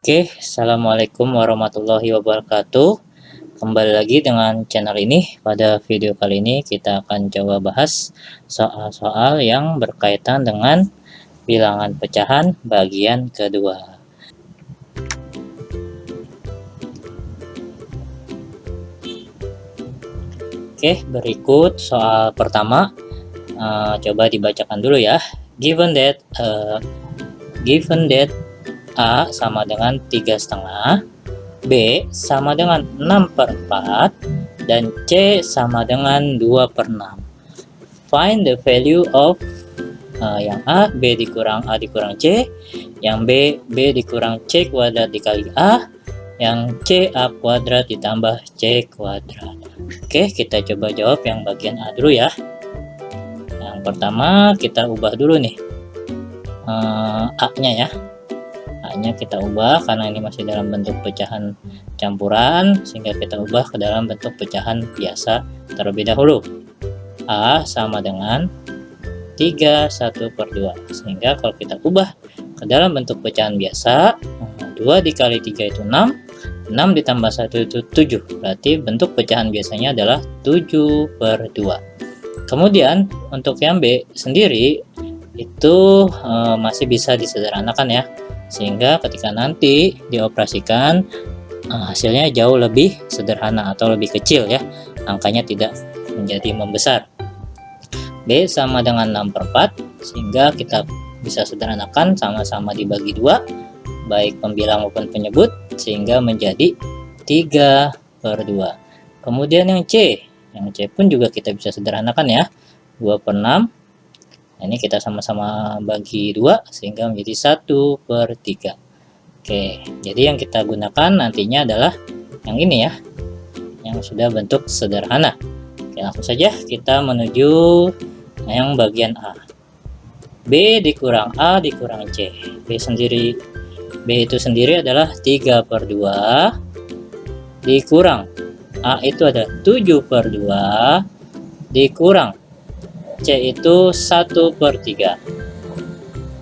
Oke, assalamualaikum warahmatullahi wabarakatuh. Kembali lagi dengan channel ini. Pada video kali ini kita akan coba bahas soal-soal yang berkaitan dengan bilangan pecahan bagian kedua. Oke, berikut soal pertama. Coba dibacakan dulu ya. Given that A sama dengan 3,5, B sama dengan 6/4, dan C sama dengan 2/6. Find the value of yang A, B dikurang A dikurang C, yang B, B dikurang C kuadrat dikali A, yang C, A kuadrat ditambah C kuadrat. Oke, kita coba jawab yang bagian A dulu ya. Yang pertama kita ubah dulu nih A-nya ya. A-nya kita ubah karena ini masih dalam bentuk pecahan campuran, sehingga kita ubah ke dalam bentuk pecahan biasa terlebih dahulu. A sama dengan 3/1/2, sehingga kalau kita ubah ke dalam bentuk pecahan biasa, 2 dikali 3 itu 6, 6 ditambah 1 itu 7, berarti bentuk pecahan biasanya adalah 7/2. Kemudian untuk yang B sendiri itu masih bisa disederhanakan ya, sehingga ketika nanti dioperasikan hasilnya jauh lebih sederhana atau lebih kecil ya, angkanya tidak menjadi membesar. B sama dengan 6/4, sehingga kita bisa sederhanakan sama-sama dibagi 2 baik pembilang maupun penyebut, sehingga menjadi 3/2. Kemudian yang C pun juga kita bisa sederhanakan ya, 2/6. Ini kita sama-sama bagi 2 sehingga menjadi 1/3. Oke, jadi yang kita gunakan nantinya adalah yang ini ya, yang sudah bentuk sederhana. Oke, langsung saja kita menuju yang bagian A. B dikurang A dikurang C. B itu sendiri adalah 3/2 dikurang A itu adalah 7/2 dikurang C itu 1/3.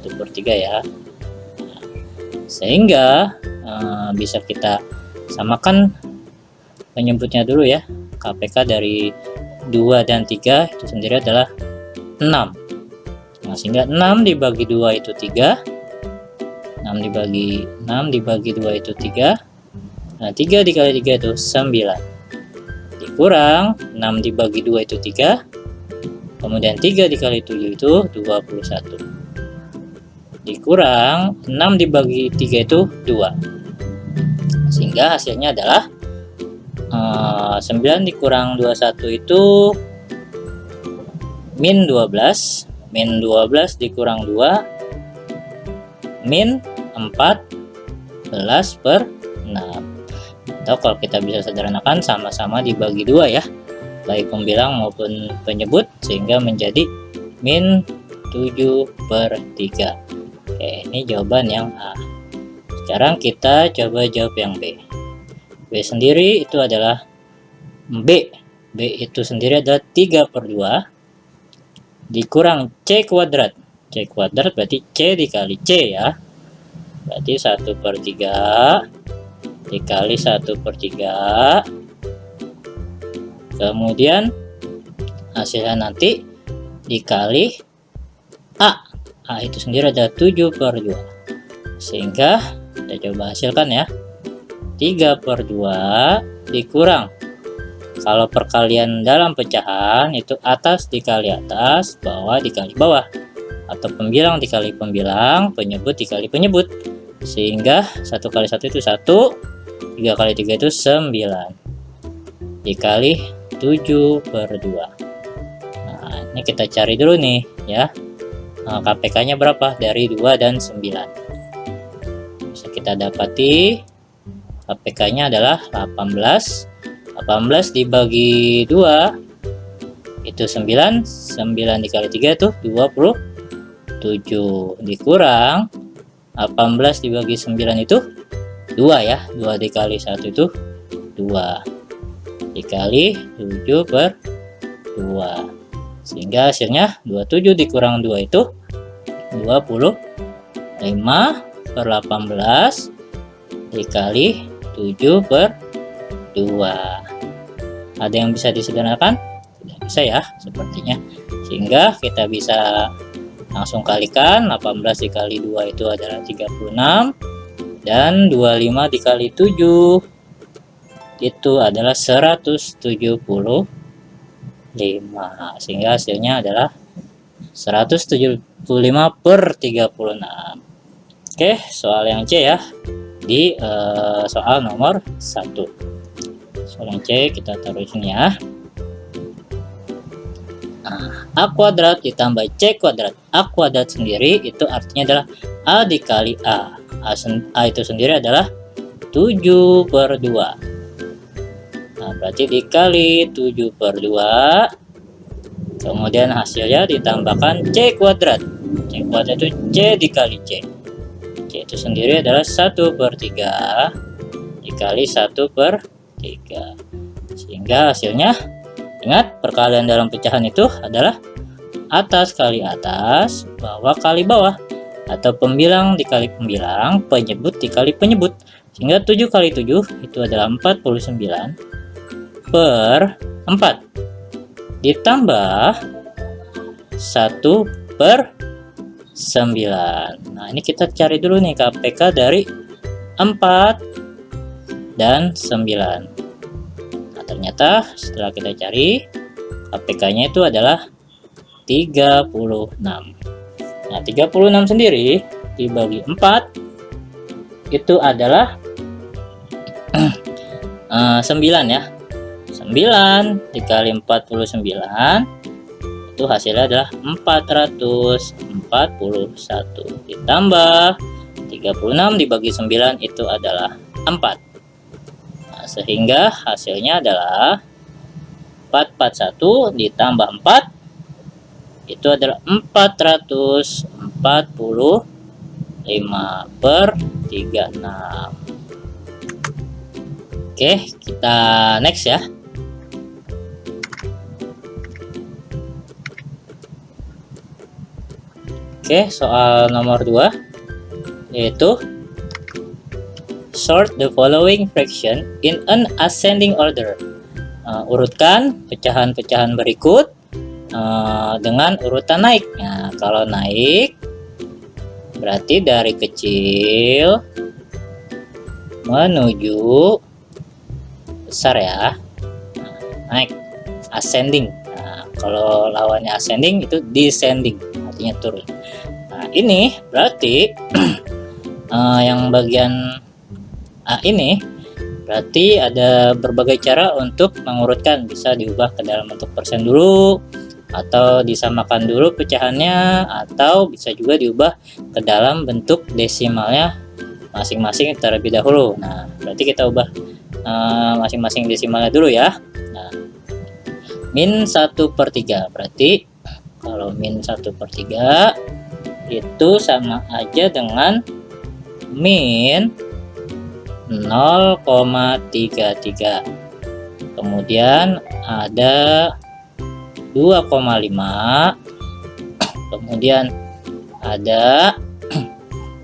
1/3 ya. Sehingga bisa kita samakan penyebutnya dulu ya. KPK dari 2 dan 3 itu sendiri adalah 6. Nah, sehingga 6 dibagi 2 itu 3. 6 dibagi 2 itu 3. Nah, 3 dikali 3 itu 9. Dikurang 6 dibagi 2 itu 3. Kemudian 3 dikali 7 itu 21. Dikurang 6 dibagi 3 itu 2. Sehingga hasilnya adalah 9 dikurang 21 itu min 12. Min 12 dikurang 2 min 14/6. Atau kalau kita bisa sederhanakan sama-sama dibagi 2 ya, baik pembilang maupun penyebut, sehingga menjadi min 7/3. Oke, ini jawaban yang A. Sekarang kita coba jawab yang B. B sendiri itu adalah B itu sendiri adalah 3/2 dikurang C kuadrat. C kuadrat berarti C dikali C ya, berarti 1/3 dikali 1/3. Kemudian hasilnya nanti dikali A. A itu sendiri ada 7/2. Sehingga kita coba hasilkan ya. 3/2 dikurang, kalau perkalian dalam pecahan itu atas dikali atas, bawah dikali bawah, atau pembilang dikali pembilang, penyebut dikali penyebut. Sehingga 1 kali 1 itu 1, 3 kali 3 itu 9. Dikali 7/2. Nah, ini kita cari dulu nih ya. KPK-nya berapa? Dari 2 dan 9. Bisa kita dapati KPK-nya adalah 18. 18 dibagi 2 itu 9. 9 dikali 3 itu 27. Dikurang 18 dibagi 9 itu 2 ya. 2 dikali 1 itu 2. Dikali 7/2, sehingga hasilnya 27 dikurang 2 itu 25/18 dikali 7/2. Ada yang bisa disederhanakan? Tidak bisa ya sepertinya. Sehingga kita bisa langsung kalikan. 18 dikali 2 itu adalah 36, dan 25 dikali 7 itu adalah 175, sehingga hasilnya adalah 175/36. Oke, soal yang C ya, di soal nomor 1. Soal yang C kita taruh sini ya. Nah, A kuadrat ditambah C kuadrat. A kuadrat sendiri itu artinya adalah A dikali A. A itu sendiri adalah 7/2. Nah, berarti dikali 7/2. Kemudian hasilnya ditambahkan C kuadrat. C kuadrat itu C dikali C. C itu sendiri adalah 1/3 dikali 1/3. Sehingga hasilnya, ingat perkalian dalam pecahan itu adalah atas kali atas, bawah kali bawah, atau pembilang dikali pembilang, penyebut dikali penyebut. Sehingga 7 kali 7 itu adalah 49/4 ditambah 1/9. Nah, ini kita cari dulu nih KPK dari 4 dan 9. Nah, ternyata setelah kita cari, KPK-nya itu adalah 36. Nah, 36 sendiri dibagi 4 itu adalah 9 ya. 9 dikali 49 itu hasilnya adalah 441, ditambah 36 dibagi 9 itu adalah 4. Nah, sehingga hasilnya adalah 441 ditambah 4 itu adalah 445/36. Oke, kita next ya. Oke, soal nomor 2 yaitu sort the following fraction in an ascending order. Urutkan pecahan-pecahan berikut dengan urutan naik. Nah, kalau naik berarti dari kecil menuju besar ya. Naik, ascending. Nah, kalau lawannya ascending itu descending, artinya turun. Nah, ini berarti yang bagian A ini berarti ada berbagai cara untuk mengurutkan. Bisa diubah ke dalam bentuk persen dulu, atau disamakan dulu pecahannya, atau bisa juga diubah ke dalam bentuk desimalnya masing-masing terlebih dahulu. Nah, berarti kita ubah masing-masing desimalnya dulu ya. Nah, min 1/3 berarti kalau min 1/3 itu sama aja dengan min 0,33. Kemudian ada 2,5, kemudian ada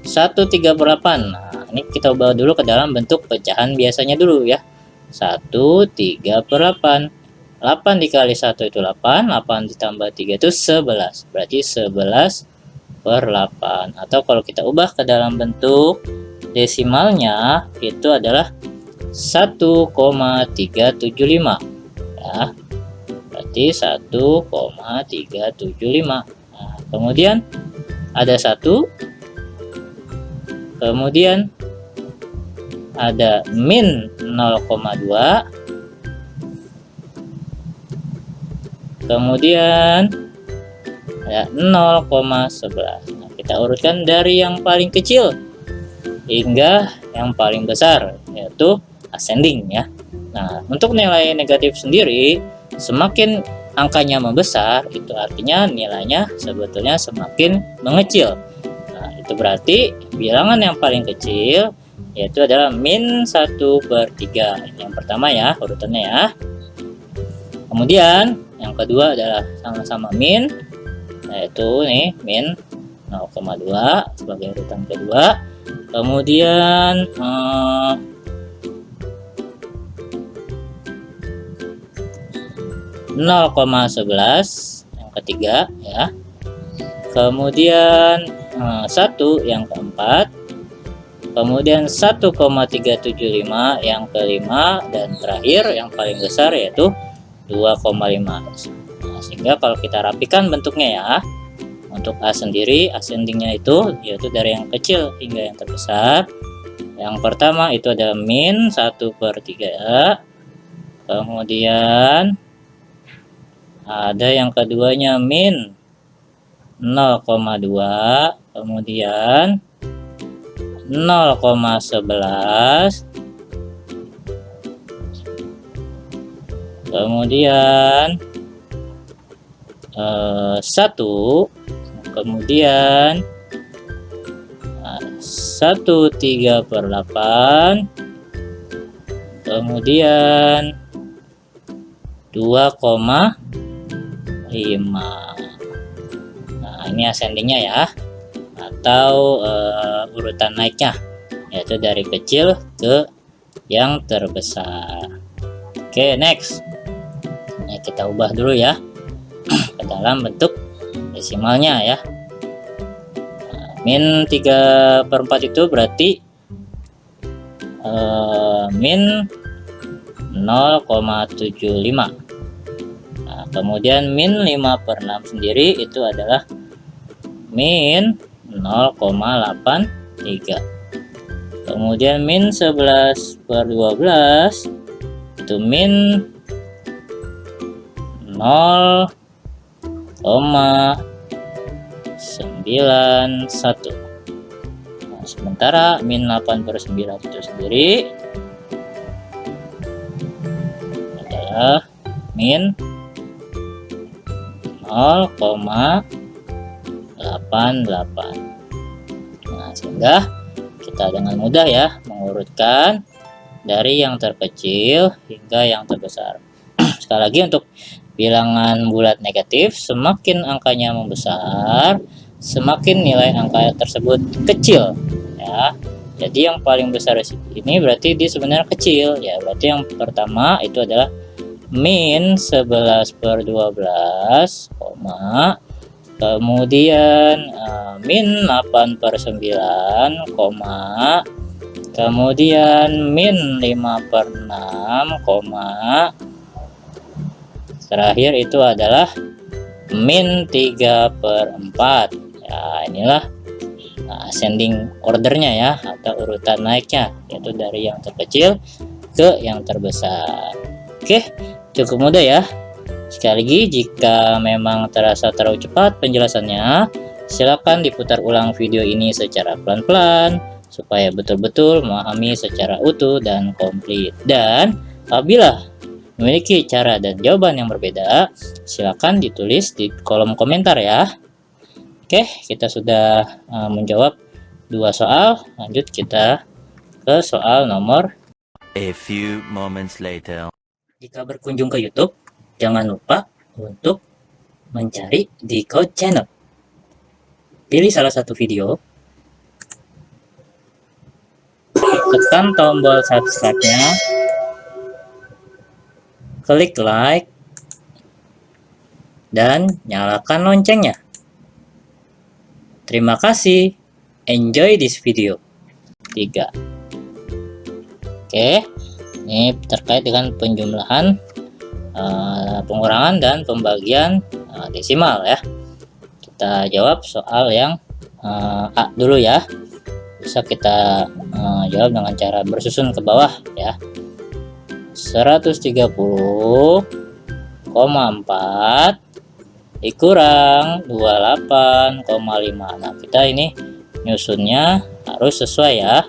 1/38. Nah, ini kita ubah dulu ke dalam bentuk pecahan biasanya dulu ya. 1/38. 8 dikali 1 itu 8, 8 ditambah 3 itu 11. Berarti 11/8. Atau kalau kita ubah ke dalam bentuk desimalnya itu adalah 1,375 ya. Berarti 1,375. Nah, kemudian ada 1, kemudian ada min 0,2, kemudian ada 0,11. Nah, kita urutkan dari yang paling kecil hingga yang paling besar, yaitu ascending ya. Nah, untuk nilai negatif sendiri, semakin angkanya membesar, itu artinya nilainya sebetulnya semakin mengecil. Nah, itu berarti bilangan yang paling kecil yaitu adalah min 1/3. Ini yang pertama ya, urutannya ya. Kemudian yang kedua adalah sama-sama min, yaitu nih min 0,2 sebagai urutan kedua. Kemudian 0,11 yang ketiga ya. Kemudian 1 yang keempat. Kemudian 1,375 yang kelima, dan terakhir yang paling besar yaitu 2,5. Nah, sehingga kalau kita rapikan bentuknya ya, untuk A sendiri ascendingnya itu yaitu dari yang kecil hingga yang terbesar. Yang pertama itu adalah min 1/3, kemudian ada yang keduanya min 0,2, kemudian 0,11, kemudian 1, kemudian 1/3/8, kemudian 2,5. Nah, ini ascendingnya ya, atau urutan naiknya, yaitu dari kecil ke yang terbesar. Oke, next. Ini kita ubah dulu ya ke dalam bentuk desimalnya ya. Nah, min 3/4 itu berarti min 0,75. Nah, kemudian min 5/6 sendiri itu adalah min 0,83. Kemudian min 11/12 itu min 0,91. Nah, sementara min 8/9 itu sendiri adalah min 0,88. Nah, sehingga kita dengan mudah ya mengurutkan dari yang terkecil hingga yang terbesar. Sekali lagi, untuk bilangan bulat negatif, semakin angkanya membesar, semakin nilai angka tersebut kecil ya. Jadi yang paling besar ini berarti dia sebenarnya kecil ya. Berarti yang pertama itu adalah min 11/12, kemudian min 8/9, kemudian min 5/6, terakhir itu adalah min 3/4 ya. Inilah ascending ordernya ya, atau urutan naiknya, yaitu dari yang terkecil ke yang terbesar. Oke, cukup mudah ya. Sekali lagi, jika memang terasa terlalu cepat penjelasannya, silakan diputar ulang video ini secara pelan-pelan supaya betul-betul memahami secara utuh dan komplit. Dan apabila memiliki cara dan jawaban yang berbeda, silakan ditulis di kolom komentar ya. Oke, kita sudah menjawab 2 soal. Lanjut kita ke soal nomor. A few moments later. Jika berkunjung ke YouTube, jangan lupa untuk mencari Decode Channel. Pilih salah satu video, tekan tombol subscribe-nya, klik like, dan nyalakan loncengnya. Terima kasih. Enjoy this video. 3. Oke, ini terkait dengan penjumlahan, pengurangan dan pembagian desimal ya. Kita jawab soal yang A dulu ya. Bisa kita jawab dengan cara bersusun ke bawah ya. 130,4 dikurang 28,5. Nah, kita ini nyusunnya harus sesuai ya.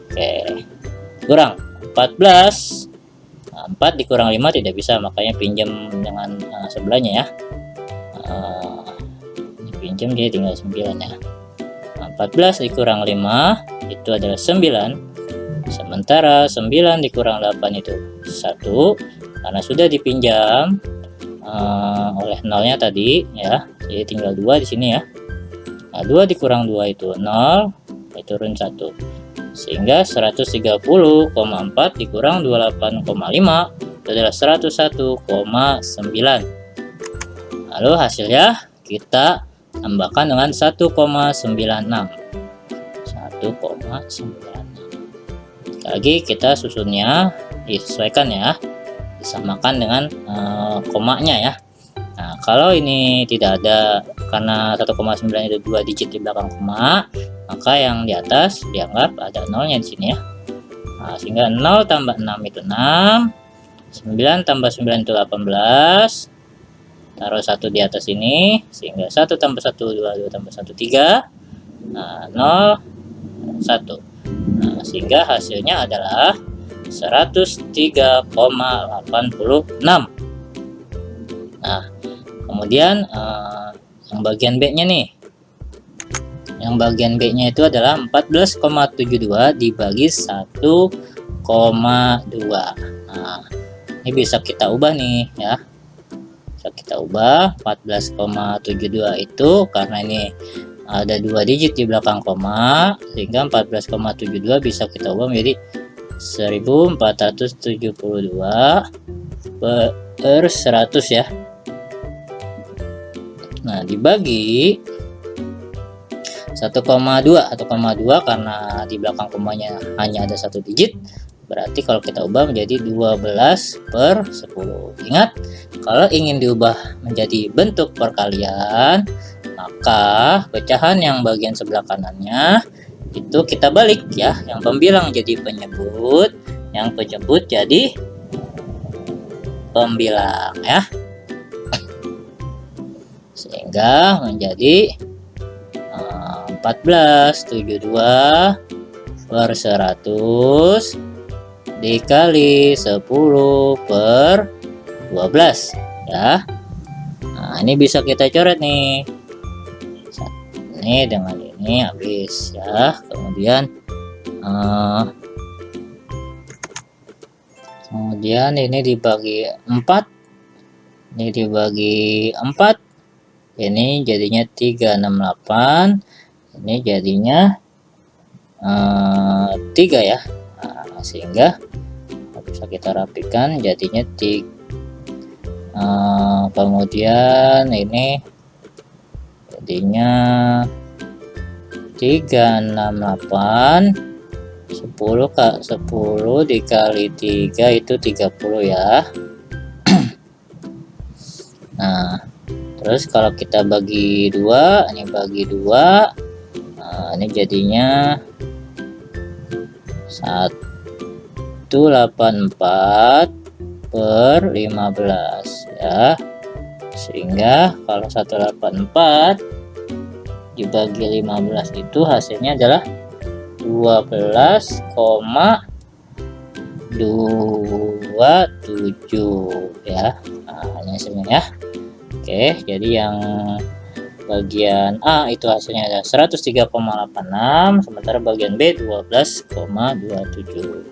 Oke, kurang 14. Nah, 4 dikurang 5 tidak bisa, makanya pinjam dengan sebelahnya ya. Pinjam jadi tinggal 9 ya. Nah, 14 dikurang 5 itu adalah 9. Sementara 9 dikurang 8 itu 1, karena sudah dipinjam oleh nolnya tadi ya. Jadi tinggal 2 di sini ya. Nah, 2 dikurang 2 itu 0. turun 1. Sehingga 130,4 dikurang 28,5 itu adalah 101,9. Lalu hasilnya kita tambahkan dengan 1,96. 1,96. Lagi kita susunnya disesuaikan ya, disamakan dengan komanya ya. Nah, kalau ini tidak ada, karena 1,9 itu 2 digit di belakang koma, maka yang di atas dianggap ada nolnya di sini ya. Nah, sehingga 0 tambah 6 itu 6, 9 tambah 9 itu 18, taruh 1 di atas ini, sehingga 1 tambah 1 2, 2 tambah 1 3, nah 0 1. Nah, sehingga hasilnya adalah 103,86. Nah, kemudian yang bagian B-nya nih. Yang bagian B-nya itu adalah 14,72 dibagi 1,2. Nah, ini bisa kita ubah nih ya. Bisa kita ubah 14,72 itu karena ini ada 2 digit di belakang koma, sehingga 14,72 bisa kita ubah menjadi 1472 per 100 ya. Nah, dibagi 1,2 karena di belakang komanya hanya ada 1 digit, berarti kalau kita ubah menjadi 12 per 10. Ingat, kalau ingin diubah menjadi bentuk perkalian, maka pecahan yang bagian sebelah kanannya itu kita balik ya, yang pembilang jadi penyebut, yang penjemput jadi pembilang ya, sehingga menjadi 1472 per 100 dikali 10 per 12 ya. Nah, ini bisa kita coret nih, ini dengan ini habis ya. Kemudian ini dibagi 4, ini dibagi 4, ini jadinya 368, ini jadinya 3 ya. Nah, sehingga bisa kita rapikan jadinya 3. Kemudian ini jadinya 368, 10 dikali 3 itu 30 ya. Nah, terus kalau kita bagi 2, ini bagi 2, nah, ini jadinya 184 per 15 ya. Sehingga kalau 184 dibagi 15 itu hasilnya adalah 12,27 ya. Nah, ini hasilnya ya. Oke, jadi yang bagian A itu hasilnya ada 103,86, sementara bagian B 12,27.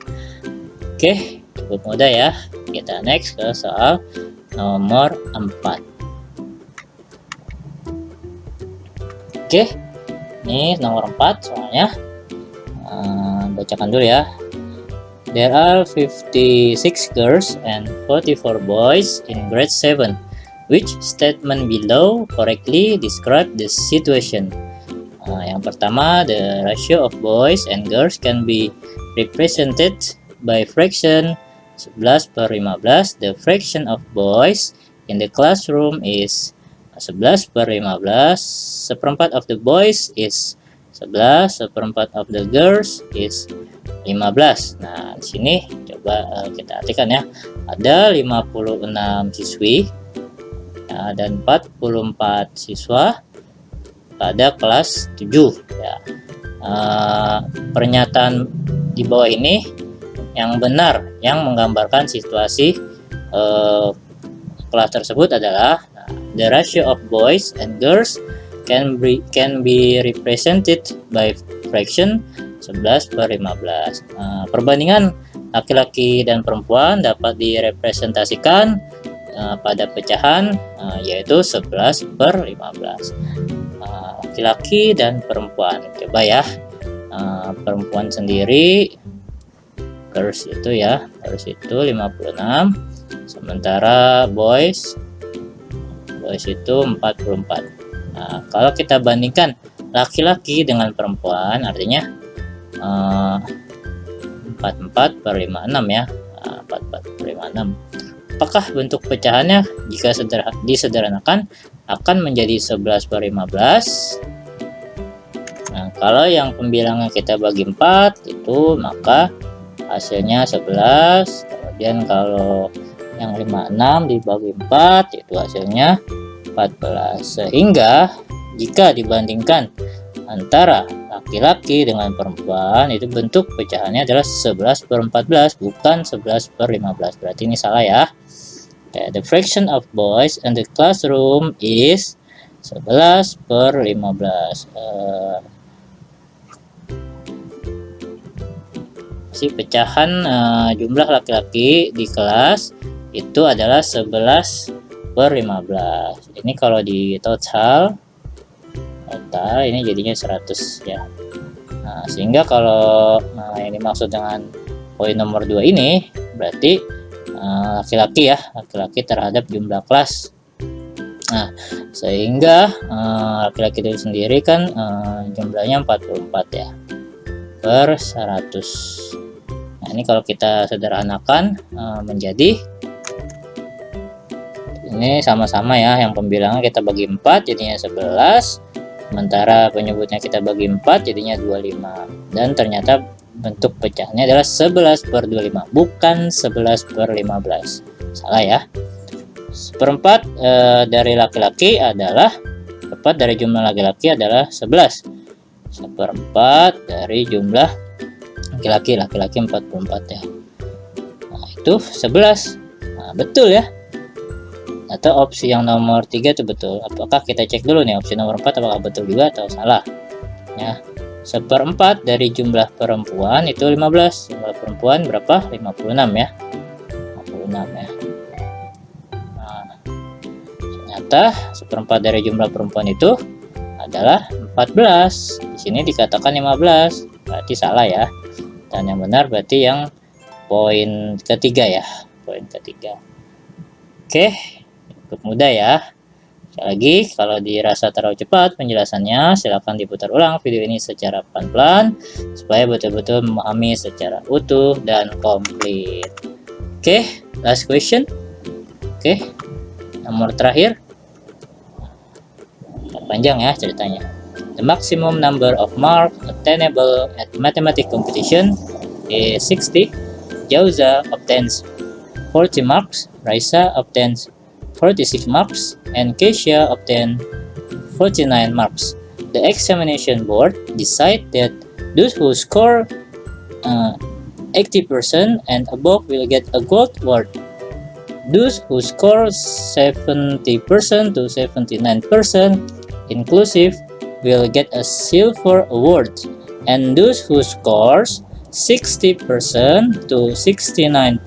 Oke, cukup mudah ya. Kita next ke soal nomor 4. Oke, ini nomor 4 soalnya. Bacakan dulu ya. There are 56 girls and 44 boys in grade 7. Which statement below correctly describe the situation? Yang pertama, the ratio of boys and girls can be represented by fraction 11 per 15. The fraction of boys in the classroom is 11 per 15. Seperempat of the boys is 11, seperempat of the girls is 15. Nah, di sini coba kita artikan ya. Ada 56 siswi dan 44 siswa pada kelas 7 ya. Pernyataan di bawah ini yang benar, yang menggambarkan situasi kelas tersebut adalah the ratio of boys and girls can be represented by fraction 11 per 15. Perbandingan laki-laki dan perempuan dapat direpresentasikan pada pecahan yaitu 11 per 15. Laki-laki dan perempuan. Coba ya perempuan sendiri girls itu ya, girls itu 56, sementara boys itu 44. Nah, kalau kita bandingkan laki-laki dengan perempuan, artinya 44 per 56 ya, 44 per 56. Apakah bentuk pecahannya jika disederhanakan akan menjadi 11 per 15? Nah, kalau yang pembilangnya kita bagi 4 itu maka hasilnya 11. Kemudian kalau yang 56 dibagi 4 itu hasilnya 14. Sehingga jika dibandingkan antara laki-laki dengan perempuan, itu bentuk pecahannya adalah 11 per 14, bukan 11 per 15. Berarti ini salah ya. Okay, the fraction of boys in the classroom is 11 per 15. Si pecahan jumlah laki-laki di kelas itu adalah 11 per 15. Ini kalau di total ini jadinya 100 ya. Nah, sehingga kalau yang dimaksud dengan poin nomor 2 ini berarti laki-laki ya, laki-laki terhadap jumlah kelas. Nah, sehingga laki-laki itu sendiri kan jumlahnya 44 ya per 100. Nah, ini kalau kita sederhanakan menjadi ini sama-sama ya, yang pembilangnya kita bagi 4 jadinya 11, sementara penyebutnya kita bagi 4 jadinya 25, dan ternyata bentuk pecahannya adalah 11 per 25, bukan 11 per 15. Salah ya. Seperempat dari laki-laki adalah, tepat dari jumlah laki-laki adalah 11. Seperempat dari jumlah laki-laki 44 ya. Nah, itu 11. Nah, betul ya. Atau opsi yang nomor 3 itu betul. Apakah kita cek dulu nih opsi nomor 4 apakah betul juga atau salah ya. Seperempat dari jumlah perempuan itu 15. Jumlah perempuan berapa? 56 ya. 56 ya. Nah, ternyata seperempat dari jumlah perempuan itu adalah 14. Di sini dikatakan 15. Berarti salah ya. Dan yang benar berarti yang poin ketiga ya. Poin ketiga. Oke. Cukup mudah ya. Sekali lagi, kalau dirasa terlalu cepat penjelasannya, silakan diputar ulang video ini secara pelan-pelan supaya betul-betul memahami secara utuh dan komplit. Oke, last question. Oke, nomor terakhir. Panjang ya ceritanya. The maximum number of marks attainable at mathematics competition is 60. Jauza obtains 40 marks. Raisa obtains 46 marks, and Keisha obtained 49 marks. The examination board decide that those who score 80% and above will get a gold award. Those who score 70% to 79% inclusive will get a silver award, and those who scores 60% to 69%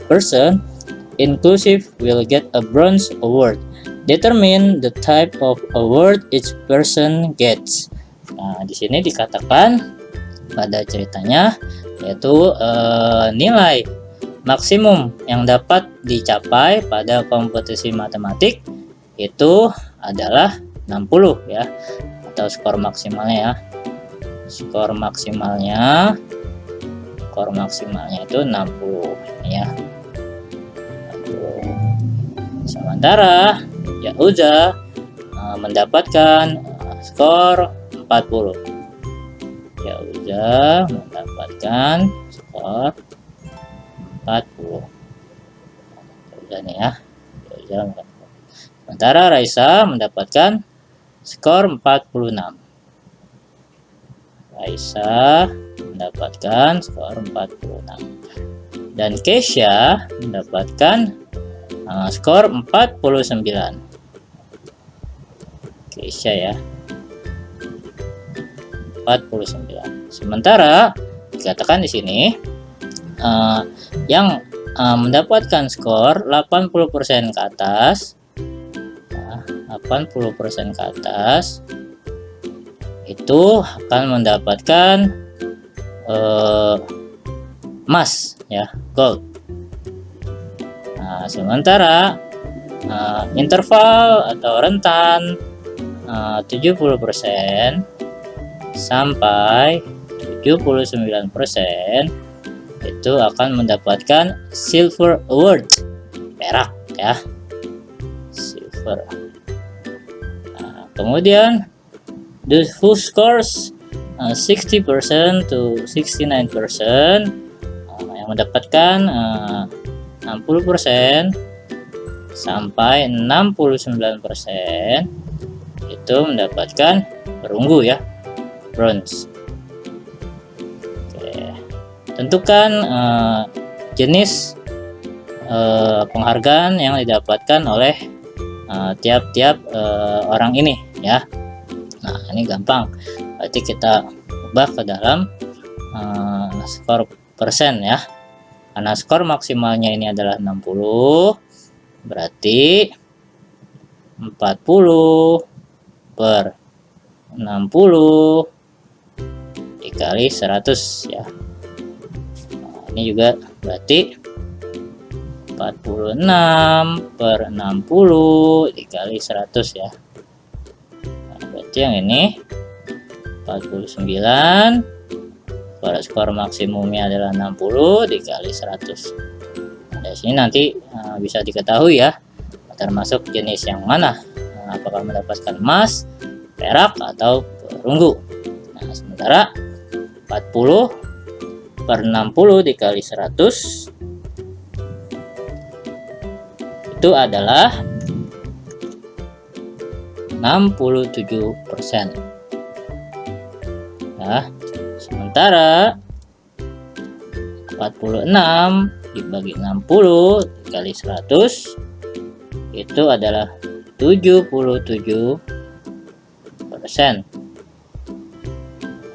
inclusive will get a bronze award. Determine the type of award each person gets. Nah, di sini dikatakan pada ceritanya yaitu nilai maksimum yang dapat dicapai pada kompetisi matematik itu adalah 60 ya, atau skor maksimalnya ya. Skor maksimalnya itu 60 ya. Sementara Yahuza mendapatkan skor 40. Yahuza mendapatkan skor 40. Yahuza nih ya. Yahuza mendapatkan. Sementara Raisa mendapatkan skor 46. Raisa mendapatkan skor 46. Dan Keisha mendapatkan skor 49. Keisha ya. 49. Sementara dikatakan di sini yang mendapatkan skor 80% ke atas, 80% ke atas itu akan mendapatkan emas ya, gold. Nah, sementara interval atau rentan 70% sampai 79% itu akan mendapatkan silver award, perak ya, silver. Nah, kemudian those who scores 60% to 69% yang mendapatkan 60% sampai 69% itu mendapatkan perunggu ya, bronze. Oke. Tentukan jenis penghargaan yang didapatkan oleh tiap-tiap orang ini ya. Nah, ini gampang. Berarti kita ubah ke dalam skor persen ya. Karena skor maksimalnya ini adalah 60, berarti 40 per 60 dikali 100 ya. Nah, ini juga berarti 46 per 60 dikali 100 ya. Nah, berarti yang ini 49 per skor maksimumnya adalah 60 dikali 100. Nah, dari sini nanti bisa diketahui ya, termasuk jenis yang mana, apakah mendapatkan emas, perak, atau perunggu. Nah, sementara 40 per 60 dikali 100 itu adalah 67%. Nah, sementara 46 dibagi 60 dikali 100 itu adalah 77%.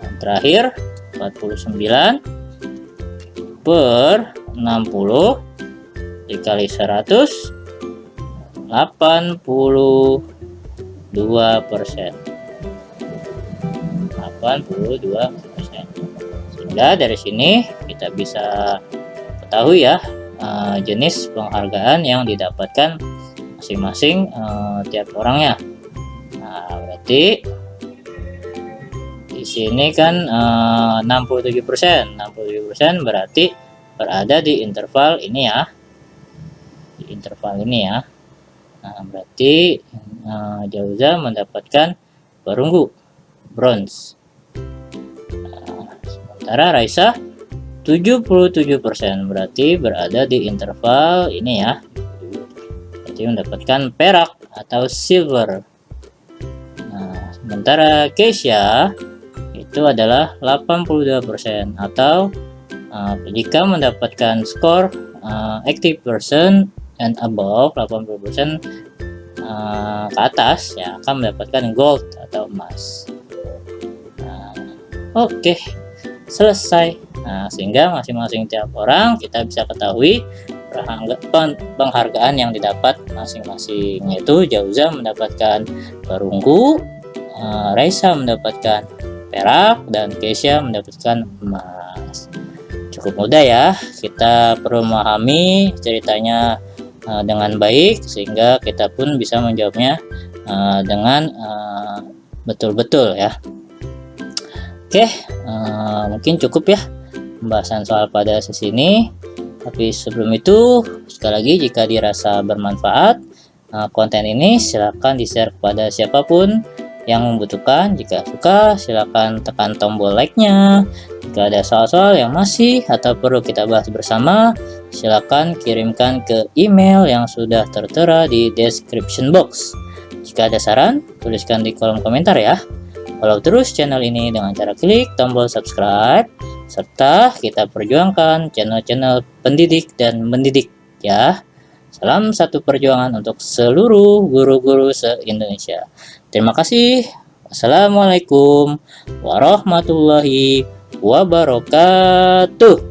Yang terakhir 49 per 60 dikali 100 82%. 82%. Sehingga dari sini kita bisa ketahui ya jenis penghargaan yang didapatkan masing-masing tiap orangnya. Nah, berarti di sini kan 67%. 67% berarti berada di interval ini ya. Di interval ini ya. Nah, berarti Jauza mendapatkan perunggu bronze. Nah, sementara Raisa 77% berarti berada di interval ini ya. Berarti mendapatkan perak atau silver. Nah, sementara Keisha itu adalah 82% atau jika mendapatkan skor 80% and above, 80% ke atas ya, akan mendapatkan gold atau emas. Nah, oke, selesai. Nah, sehingga masing-masing tiap orang kita bisa ketahui penghargaan yang didapat masing-masing, yaitu Jauza mendapatkan perunggu, Raisa mendapatkan perak, dan Keisha mendapatkan emas. Cukup mudah ya, kita perlu memahami ceritanya dengan baik sehingga kita pun bisa menjawabnya dengan betul-betul ya. Oke, mungkin cukup ya pembahasan soal pada sesi ini. Tapi sebelum itu, sekali lagi jika dirasa bermanfaat konten ini, silakan di-share kepada siapapun yang membutuhkan. Jika suka, silakan tekan tombol like-nya. Jika ada soal-soal yang masih atau perlu kita bahas bersama, silakan kirimkan ke email yang sudah tertera di description box. Jika ada saran, tuliskan di kolom komentar ya. Follow terus channel ini dengan cara klik tombol subscribe, serta kita perjuangkan channel-channel pendidik dan mendidik ya. Salam satu perjuangan untuk seluruh guru-guru se-Indonesia. Terima kasih. Wassalamualaikum warahmatullahi wabarakatuh.